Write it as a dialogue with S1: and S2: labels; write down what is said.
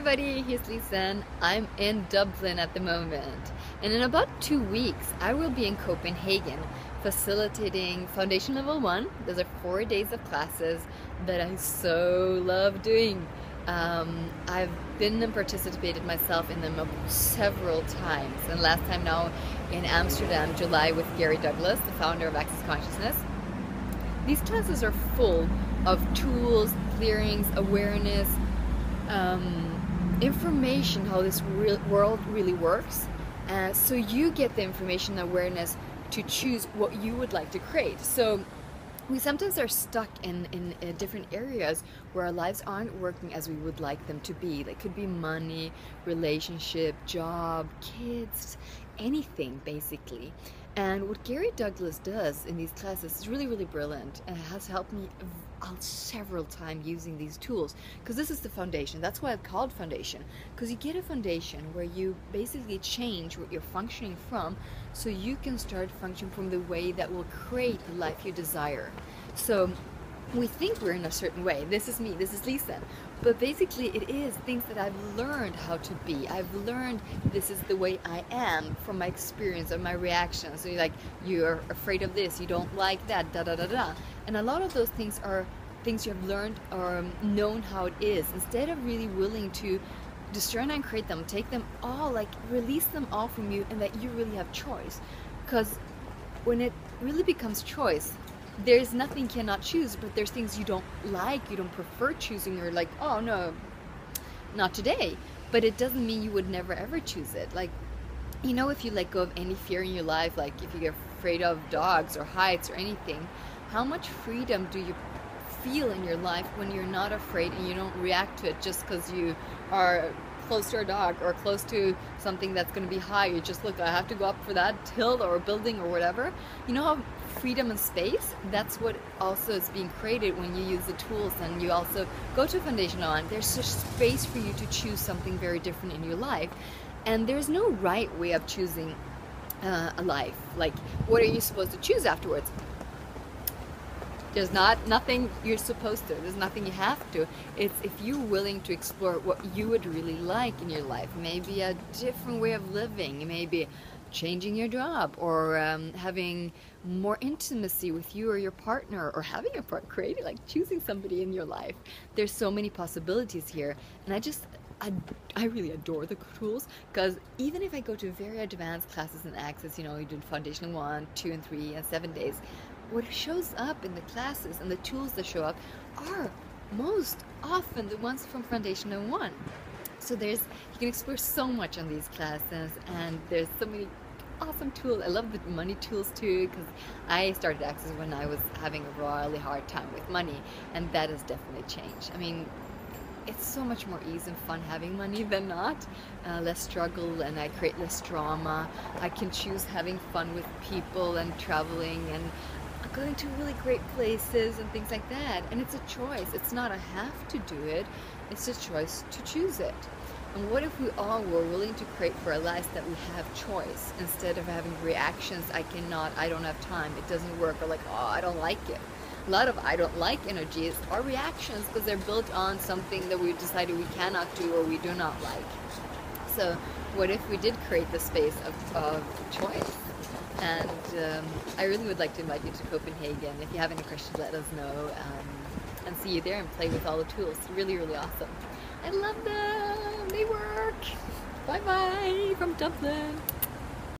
S1: everybody, here's Lisen. I'm in Dublin at the moment, and in about 2 weeks I will be in Copenhagen facilitating Foundation Level 1. Those are 4 days of classes that I so love doing. I've been and participated myself in them several times, and last time now in Amsterdam, July, with Gary Douglas, the founder of Access Consciousness. These classes are full of tools, clearings, awareness, information, how this world really works, so you get the information and awareness to choose what you would like to create. So we sometimes are stuck in different areas where our lives aren't working as we would like them to be. That could be money, relationship, job, kids, anything basically. And what Gary Douglas does in these classes is really, really brilliant, and it has helped me out several times using these tools, because this is the foundation. That's why I've called foundation, because you get a foundation where you basically change what you're functioning from, so you can start functioning from the way that will create the life you desire. So we think we're in a certain way. This is me, this is Lisen. But basically it is things that I've learned how to be. I've learned this is the way I am from my experience and my reactions. So you're afraid of this, you don't like that, da da da da. And a lot of those things are things you have learned or known how it is, instead of really willing to discern and create them, take them all, release them all from you, and that you really have choice. Because when it really becomes choice, there's nothing you cannot choose, but there's things you don't like, you don't prefer choosing, or like, oh no, not today. But it doesn't mean you would never ever choose it. If you let go of any fear in your life, like if you get afraid of dogs or heights or anything, how much freedom do you feel in your life when you're not afraid and you don't react to it just because you are close to a dog or close to something that's going to be high? You just look, I have to go up for that hill or building or whatever. You know how freedom and space, that's what also is being created when you use the tools, and you also go to Foundation on. There's just space for you to choose something very different in your life, and there's no right way of choosing a life. Like, what are you supposed to choose afterwards? There's nothing you're supposed to. There's nothing you have to. It's if you're willing to explore what you would really like in your life. Maybe a different way of living. Maybe changing your job, or having more intimacy with you or your partner, or having a partner, creating, choosing somebody in your life. There's so many possibilities here, and I really adore the tools, because even if I go to very advanced classes in Access, you do Foundation 1, 2, and 3, and 7 days, what shows up in the classes and the tools that show up are most often the ones from Foundation 1. So you can explore so much on these classes, and there's so many awesome tools. I love the money tools too, because I started Access when I was having a really hard time with money, and that has definitely changed. I mean, it's so much more easy and fun having money than not. Less struggle, and I create less drama. I can choose having fun with people and traveling and going to really great places and things like that. And it's a choice. It's not a have to do it. It's a choice to choose it. And what if we all were willing to create for our lives that we have choice, instead of having reactions, I cannot, I don't have time, it doesn't work, or oh, I don't like it. A lot of I don't like energies are reactions, because they're built on something that we've decided we cannot do or we do not like. So what if we did create the space of choice? And I really would like to invite you to Copenhagen. If you have any questions, let us know, and see you there and play with all the tools. Really, really awesome. I love them. They work. Bye bye from Dublin.